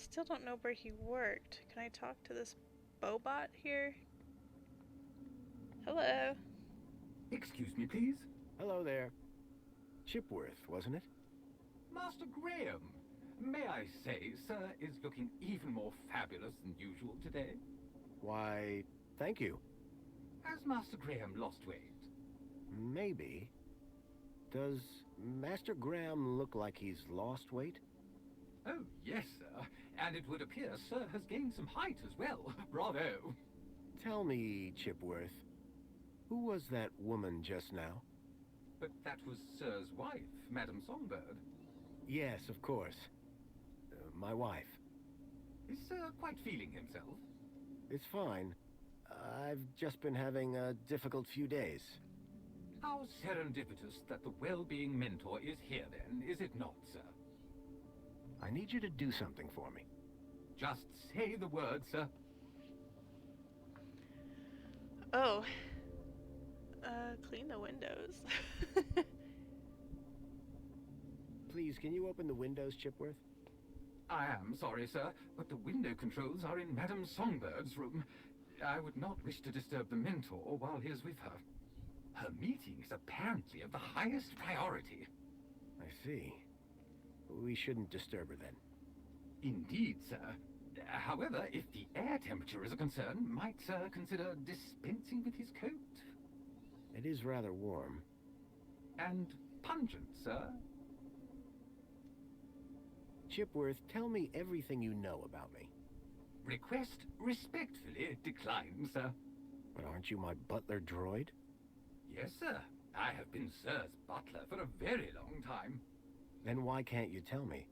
still don't know where he worked. Can I talk to this Bobot here? Hello. Excuse me, please. Hello there. Chipworth, wasn't it? Master Graham. May I say, sir is looking even more fabulous than usual today. Why, thank you. Has Master Graham lost weight? Maybe. Does Master Graham look like he's lost weight? Oh, yes, sir. And it would appear sir has gained some height as well. Bravo. Tell me, Chipworth, who was that woman just now? But that was sir's wife, Madame Songbird. Yes, of course. My wife. Is sir quite feeling himself? It's fine. I've just been having a difficult few days. How serendipitous that the well-being mentor is here then, is it not, sir? I need you to do something for me. Just say the word, sir. Oh. Clean the windows. Please, can you open the windows, Chipworth? I am sorry, sir, but the window controls are in Madame Songbird's room. I would not wish to disturb the mentor while he is with her. Her meeting is apparently of the highest priority. I see. We shouldn't disturb her then. Indeed, sir. However, if the air temperature is a concern, might sir consider dispensing with his coat? It is rather warm. And pungent, sir. Chipworth, tell me everything you know about me. Request respectfully declined, sir. But aren't you my butler droid? Yes, sir. I have been sir's butler for a very long time. Then why can't you tell me?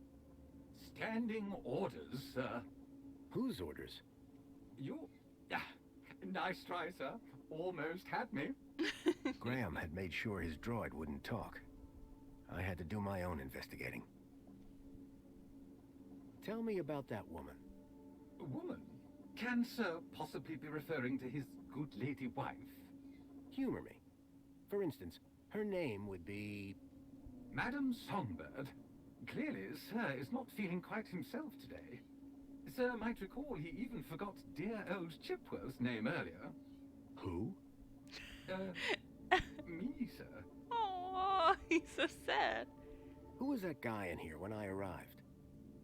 Standing orders, sir. Whose orders? You... Ah, nice try, sir. Almost had me. Graham had made sure his droid wouldn't talk. I had to do my own investigating. Tell me about that woman. Woman? Can sir possibly be referring to his good lady wife? Humor me. For instance, her name would be... Madame Songbird. Clearly, sir is not feeling quite himself today. Sir might recall he even forgot dear old Chipworth's name earlier. Who? Me, sir. Oh, he's so sad. Who was that guy in here when I arrived?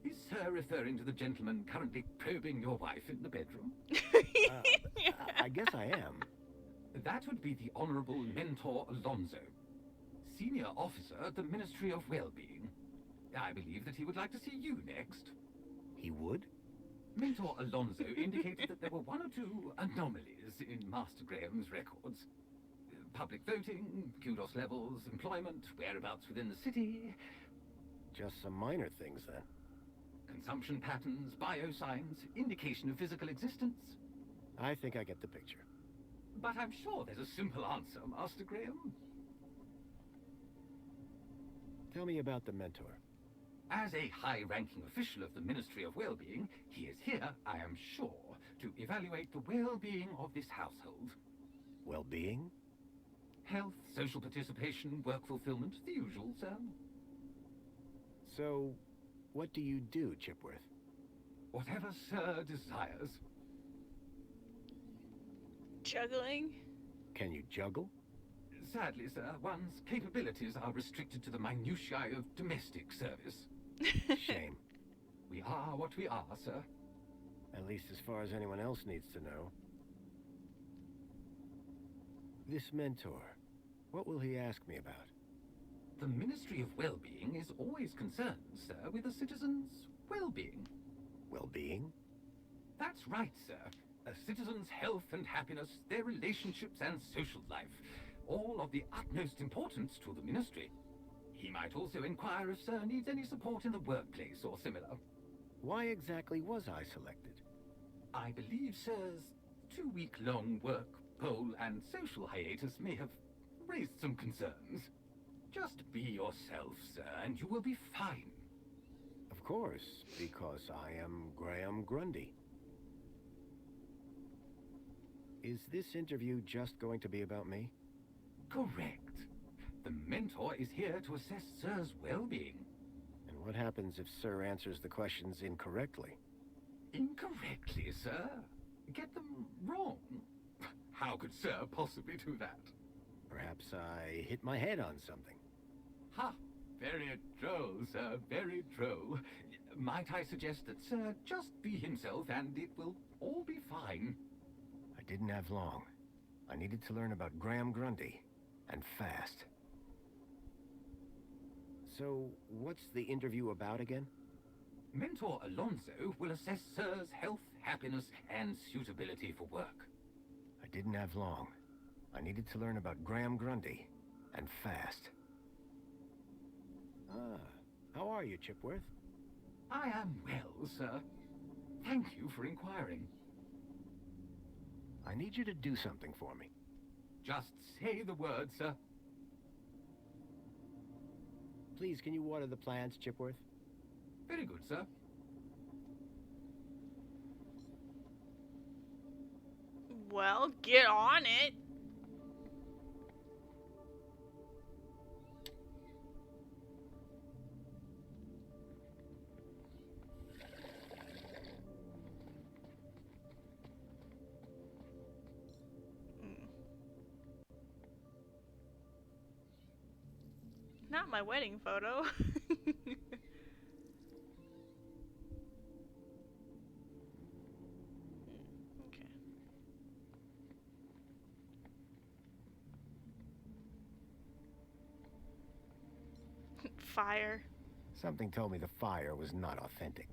Is sir referring to the gentleman currently probing your wife in the bedroom? I guess I am. That would be the Honorable Mentor Alonso, Senior Officer at the Ministry of Well-Being. I believe that he would like to see you next. He would? Mentor Alonso indicated that there were one or two anomalies in Master Graham's records. Public voting, kudos levels, employment, whereabouts within the city. Just some minor things, then. Consumption patterns, biosigns, indication of physical existence. I think I get the picture. But I'm sure there's a simple answer, Master Graham. Tell me about the mentor. As a high-ranking official of the Ministry of Well-Being, he is here, I am sure, to evaluate the well-being of this household. Well-being? Health, social participation, work fulfillment, the usual, sir. So, what do you do, Chipworth? Whatever sir desires. Juggling? Can you juggle? Sadly, sir, one's capabilities are restricted to the minutiae of domestic service. Shame. We are what we are, sir. At least as far as anyone else needs to know. This mentor, what will he ask me about? The Ministry of Well-Being is always concerned, sir, with a citizen's well-being. Well-being? That's right, sir. A citizen's health and happiness, their relationships and social life, all of the utmost importance to the Ministry. He might also inquire if sir needs any support in the workplace or similar. Why exactly was I selected? I believe sir's 2-week-long work, poll and social hiatus may have raised some concerns. Just be yourself, sir, and you will be fine. Of course, because I am Graham Grundy. Is this interview just going to be about me? Correct. The mentor is here to assess sir's well-being. And what happens if Sir answers the questions incorrectly? Incorrectly, sir. Get them wrong. How could sir possibly do that? Perhaps I hit my head on something. Ha! Very droll, sir, very droll. Might I suggest that sir just be himself and it will all be fine? I didn't have long. I needed to learn about Graham Grundy, and fast. So, what's the interview about again? Mentor Alonso will assess sir's health, happiness, and suitability for work. I didn't have long. I needed to learn about Graham Grundy, and fast. Ah, how are you, Chipworth? I am well, sir. Thank you for inquiring. I need you to do something for me. Just say the word, sir. Please, can you water the plants, Chipworth? Very good, sir. Well, get on it. Not my wedding photo. Okay. Fire. Something told me the fire was not authentic.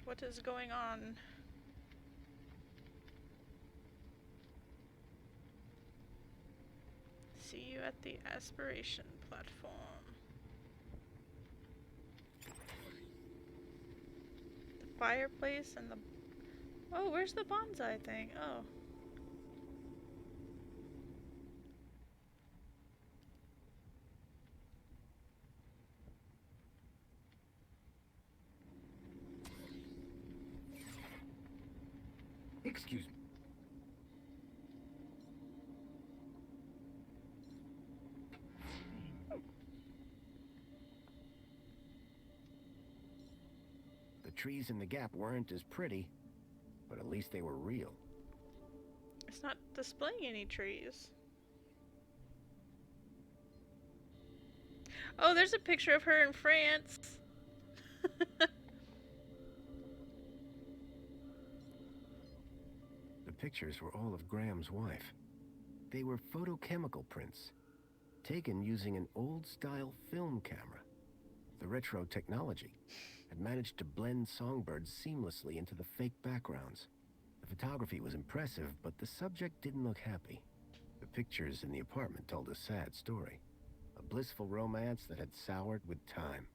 What is going on? See you at the aspiration platform. The fireplace and the... Oh, where's the bonsai thing? Oh. Excuse me. The trees in the gap weren't as pretty, but at least they were real. It's not displaying any trees. Oh, there's a picture of her in France. The pictures were all of Graham's wife. They were photochemical prints, taken using an old-style film camera. The retro technology had managed to blend songbirds seamlessly into the fake backgrounds. The photography was impressive, but the subject didn't look happy. The pictures in the apartment told a sad story. A blissful romance that had soured with time.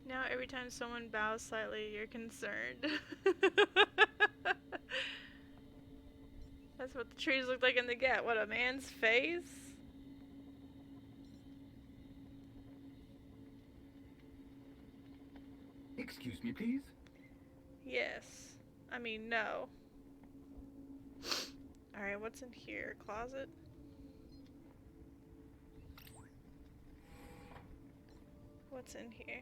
Now every time someone bows slightly, you're concerned. That's what the trees look like in the gap. What, a man's face? Excuse me, please. Yes. I mean, no. Alright, what's in here? Closet? What's in here?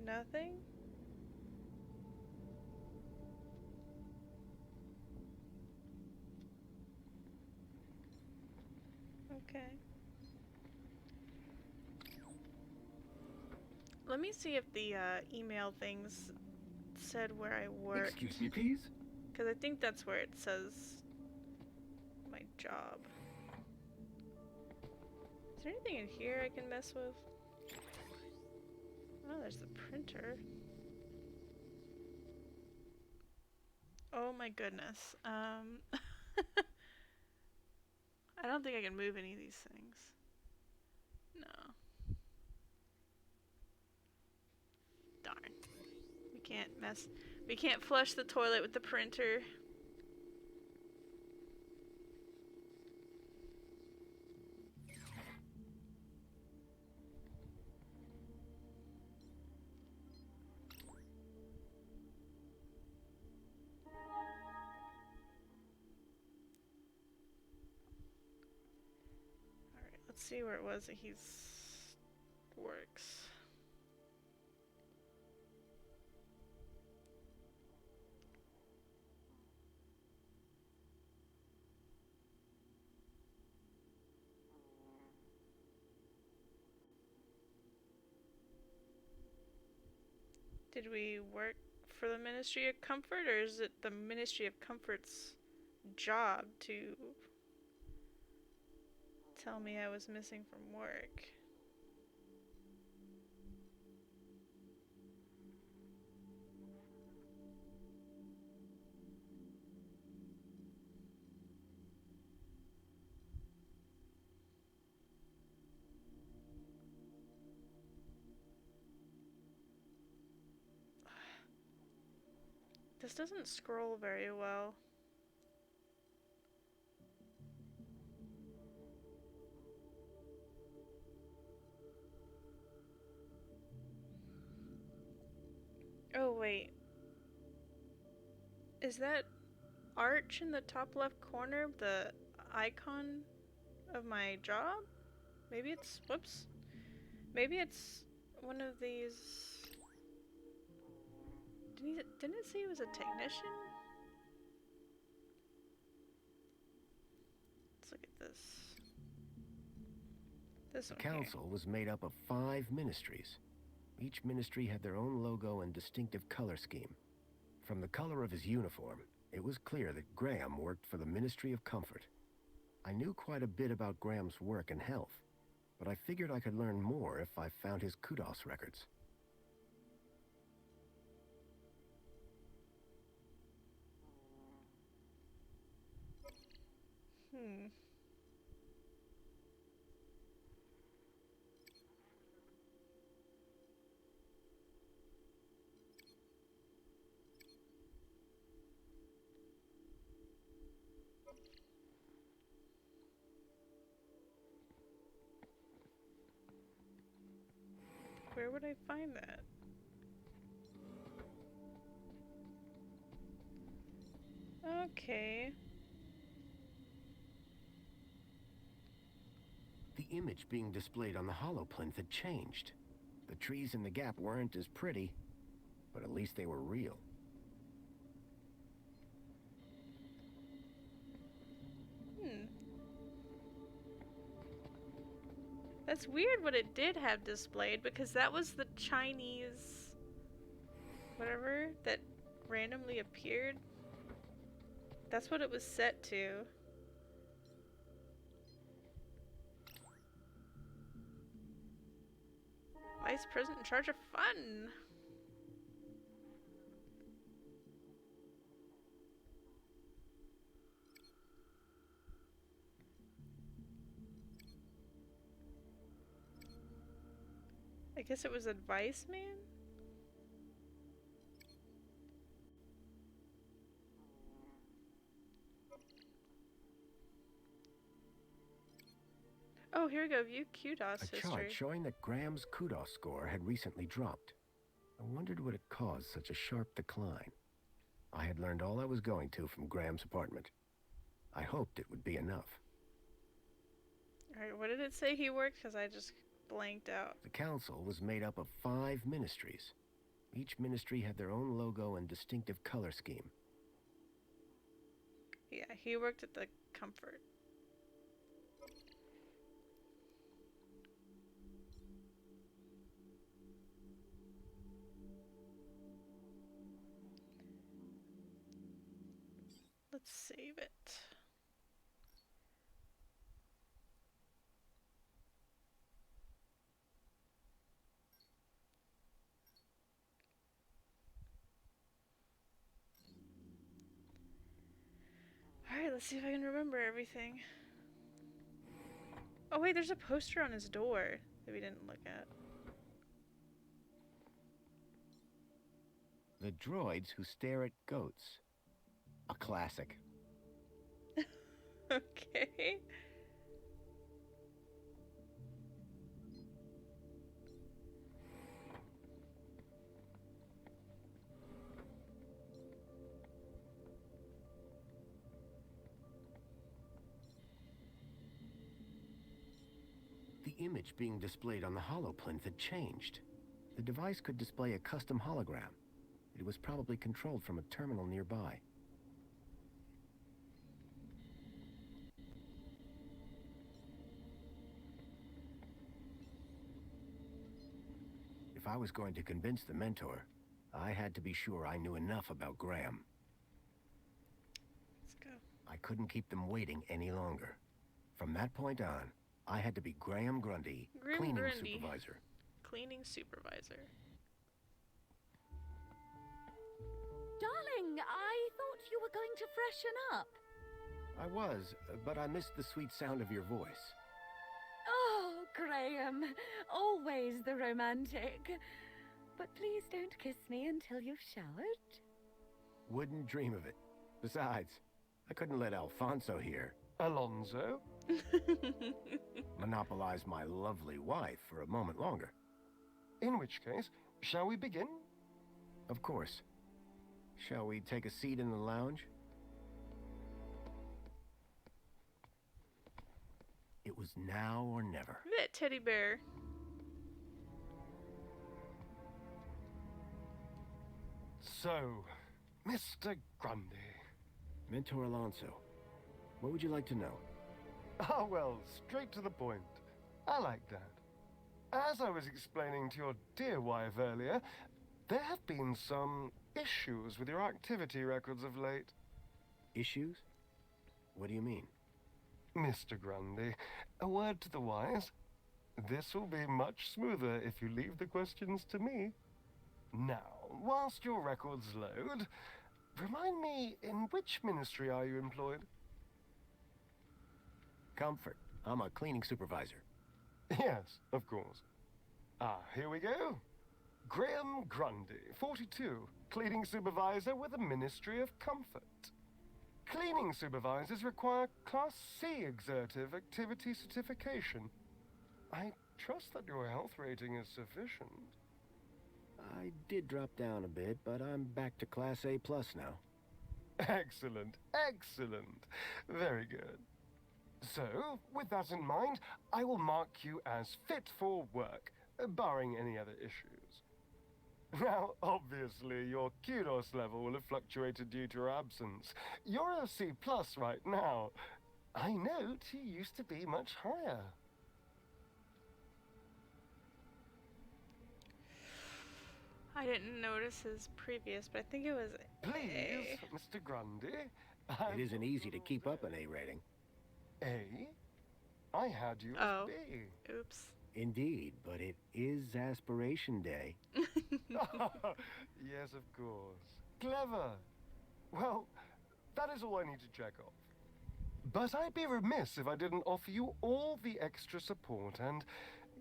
Nothing? Okay. Let me see if the email things said where I worked. Excuse me, please. Because I think that's where it says my job. Is there anything in here I can mess with? Oh, there's the printer. Oh my goodness. I don't think I can move any of these things. No. Darn. We can't flush the toilet with the printer. Let's see where it was that he's works. Did we work for the Ministry of Comfort, or is it the Ministry of Comfort's job to tell me I was missing from work? This doesn't scroll very well. Oh, wait. Is that arch in the top left corner the icon of my job? Maybe it's, whoops. Maybe it's one of these. Didn't it say he was a technician? Let's look at this. This The one here. council was made up of 5 ministries. Each ministry had their own logo and distinctive color scheme. From the color of his uniform, it was clear that Graham worked for the Ministry of Comfort. I knew quite a bit about Graham's work and health, but I figured I could learn more if I found his kudos records. Where would I find that? Okay. The image being displayed on the holoplinth had changed. The trees in the gap weren't as pretty, but at least they were real. That's weird what it did have displayed, because that was the Chinese whatever that randomly appeared. That's what it was set to. Vice President in charge of fun. I guess it was Advice Man? Oh, here we go. View kudos A history. chart showing that Graham's kudos score had recently dropped. I wondered what had caused such a sharp decline. I had learned all I was going to from Graham's apartment. I hoped it would be enough. Alright, what did it say he worked? Because I just blanked out. The council was made up of 5 ministries. Each ministry had their own logo and distinctive color scheme. Yeah, he worked at the Comfort. Let's save it. Alright, let's see if I can remember everything. Oh wait, there's a poster on his door that we didn't look at. The Droids Who Stare at Goats. A classic. Okay. image being displayed on the holoplinth had changed. The device could display a custom hologram. It was probably controlled from a terminal nearby. If I was going to convince the Mentor, I had to be sure I knew enough about Graham. Let's go. I couldn't keep them waiting any longer. From that point on, I had to be Graham Grundy, Grim cleaning Grundy. supervisor. Cleaning supervisor. Darling, I thought you were going to freshen up. I was, but I missed the sweet sound of your voice. Oh, Graham, always the romantic. But please don't kiss me until you've showered. Wouldn't dream of it. Besides, I couldn't let Alfonso here Alonso? monopolize my lovely wife for a moment longer. In which case, shall we begin? Of course. Shall we take a seat in the lounge? It was now or never. Look at that teddy bear. So, Mr. Grundy. Mentor Alonso, what would you like to know? Ah, well, straight to the point. I like that. As I was explaining to your dear wife earlier, there have been some issues with your activity records of late. Issues? What do you mean? Mr. Grundy, a word to the wise. This will be much smoother if you leave the questions to me. Now, whilst your records load, remind me, in which ministry are you employed? Comfort. I'm a cleaning supervisor. Yes, of course. Ah, here we go. Graham Grundy, 42, cleaning supervisor with the Ministry of Comfort. Cleaning supervisors require Class C exertive activity certification. I trust that your health rating is sufficient. I did drop down a bit, but I'm back to Class A+ now. Excellent, excellent. Very good. So, with that in mind, I will mark you as fit for work, barring any other issues. Now, obviously, your kudos level will have fluctuated due to your absence. You're a C+ right now. I note you used to be much higher. I didn't notice his previous, but I think it was Please, A. Mr. Grundy. It isn't easy to keep up an A rating. A? I had you Oh. as B. Oops. Indeed, but it is Aspiration Day. Yes, of course. Clever. Well, that is all I need to check off. But I'd be remiss if I didn't offer you all the extra support and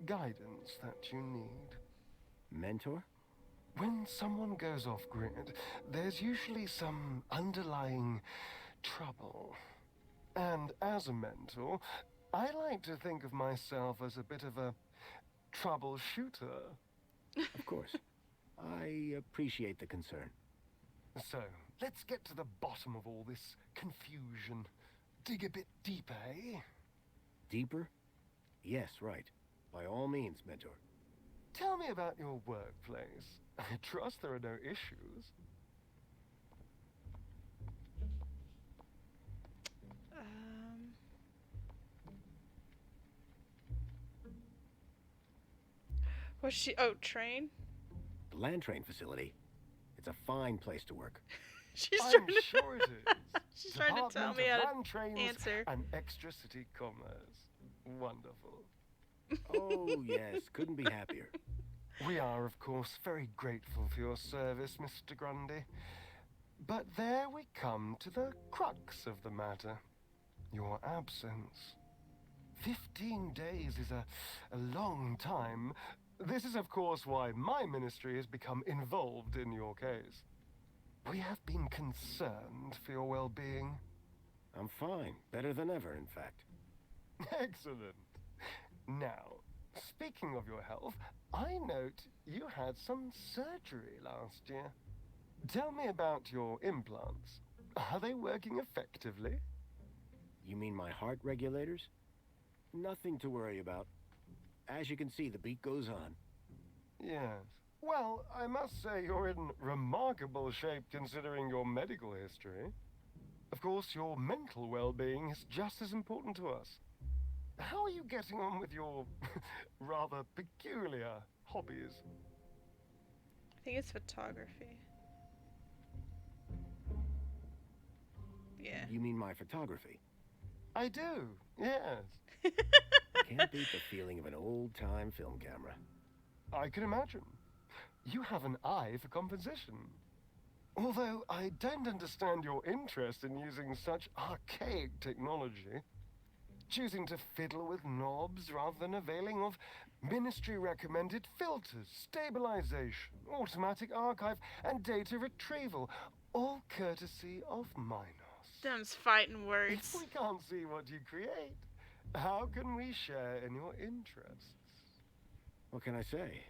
guidance that you need. Mentor? When someone goes off-grid, there's usually some underlying trouble. And as a mentor, I like to think of myself as a bit of a troubleshooter. Of course. I appreciate the concern. So, let's get to the bottom of all this confusion. Dig a bit deeper, eh? Deeper? Yes, right. By all means, Mentor. Tell me about your workplace. I trust there are no issues. What's she? Oh, train? The land train facility. It's a fine place to work. She's I'm trying to. sure it is. She's trying to tell Department me of how Land to Trains answer. and Extra City Commerce. Wonderful. Oh, yes. Couldn't be happier. We are, of course, very grateful for your service, Mr. Grundy. But there we come to the crux of the matter. Your absence. 15 days is a long time. This is, of course, why my ministry has become involved in your case. We have been concerned for your well-being. I'm fine. Better than ever, in fact. Excellent. Now, speaking of your health, I note you had some surgery last year. Tell me about your implants. Are they working effectively? You mean my heart regulators? Nothing to worry about. as you can see, the beat goes on. Yes. Well, I must say you're in remarkable shape considering your medical history. Of course, your mental well-being is just as important to us. How are you getting on with your rather peculiar hobbies? I think it's photography. Yeah. You mean my photography? I do, yes. Can't beat the feeling of an old-time film camera. I can imagine. You have an eye for composition. Although I don't understand your interest in using such archaic technology. Choosing to fiddle with knobs rather than availing of ministry-recommended filters, stabilization, automatic archive, and data retrieval, all courtesy of Minos. Them's fighting words. If we can't see what you create, how can we share in your interests? What can I say?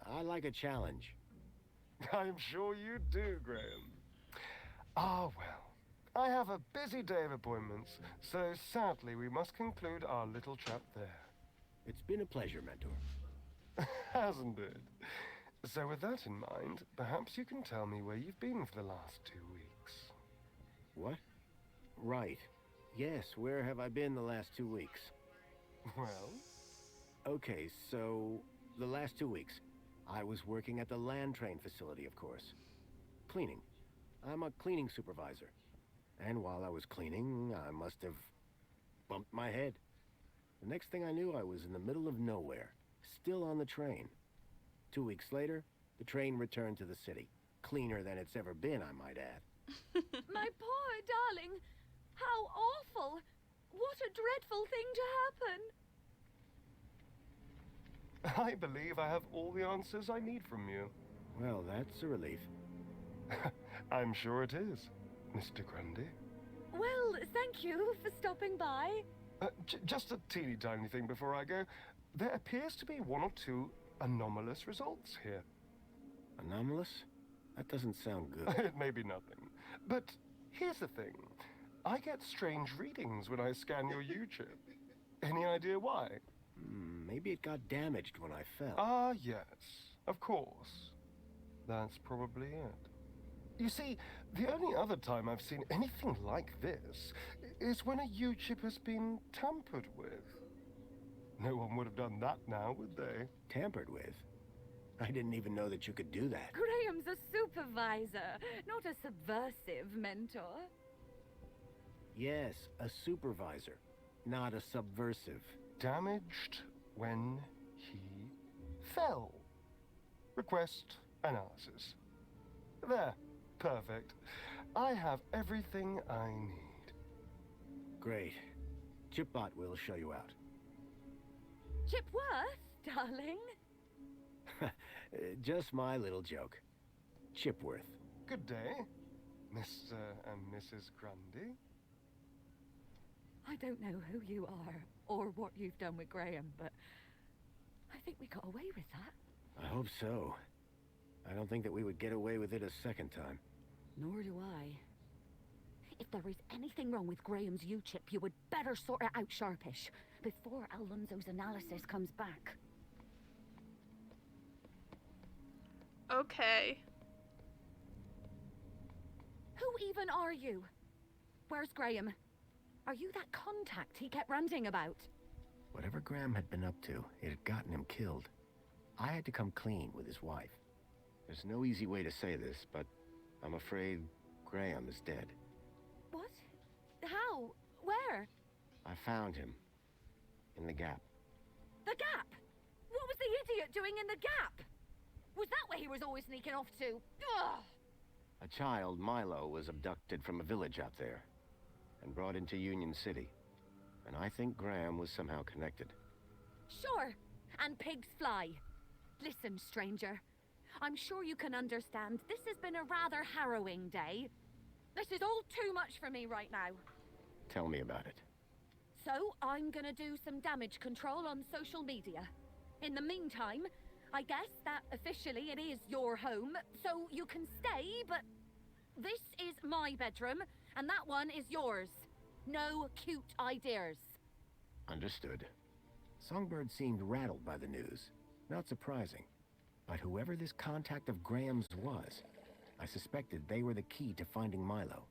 I like a challenge. I'm sure you do, Graham. Ah, well. I have a busy day of appointments, so sadly we must conclude our little chat there. It's been a pleasure, Mentor. Hasn't it? So with that in mind, perhaps you can tell me where you've been for the last 2 weeks. What? Right. Yes, where have I been the last 2 weeks? Well? Okay, so the last 2 weeks, I was working at the land train facility, of course. Cleaning. I'm a cleaning supervisor. And while I was cleaning, I must have bumped my head. The next thing I knew, I was in the middle of nowhere, still on the train. 2 weeks later, the train returned to the city. Cleaner than it's ever been, I might add. My poor darling! How awful! What a dreadful thing to happen! I believe I have all the answers I need from you. Well, that's a relief. I'm sure it is, Mr. Grundy. Well, thank you for stopping by. Just a teeny tiny thing before I go. There appears to be 1 or 2 anomalous results here. Anomalous? That doesn't sound good. It may be nothing. But here's the thing. I get strange readings when I scan your U-chip. Any idea why? Maybe it got damaged when I fell. Ah, yes. Of course. That's probably it. You see, the only other time I've seen anything like this is when a U-chip has been tampered with. No one would have done that now, would they? Tampered with? I didn't even know that you could do that. Graham's a supervisor, not a subversive mentor. Yes, a supervisor, not a subversive. Damaged when he fell. Request analysis. There. Perfect. I have everything I need. Great. Chipbot will show you out. Chipworth, darling? Just my little joke. Chipworth. Good day, Mr. and Mrs. Grundy. I don't know who you are or what you've done with Graham, but I think we got away with that. I hope so. I don't think that we would get away with it a second time. Nor do I. If there is anything wrong with Graham's U-chip, you would better sort it out sharpish before Alonso's analysis comes back. Okay. Who even are you? Where's Graham? Are you that contact he kept ranting about? Whatever Graham had been up to, it had gotten him killed. I had to come clean with his wife. There's no easy way to say this, but I'm afraid Graham is dead. What? How? Where? I found him. In the Gap. The Gap? What was the idiot doing in the Gap? Was that where he was always sneaking off to? Ugh! A child, Milo, was abducted from a village out there and brought into Union City. And I think Graham was somehow connected. Sure. And pigs fly. Listen, stranger. I'm sure you can understand this has been a rather harrowing day. This is all too much for me right now. Tell me about it. So, I'm gonna do some damage control on social media. In the meantime, I guess that officially it is your home, so you can stay, but this is my bedroom, and that one is yours. No cute ideas. Understood. Songbird seemed rattled by the news. Not surprising. But whoever this contact of Graham's was, I suspected they were the key to finding Milo.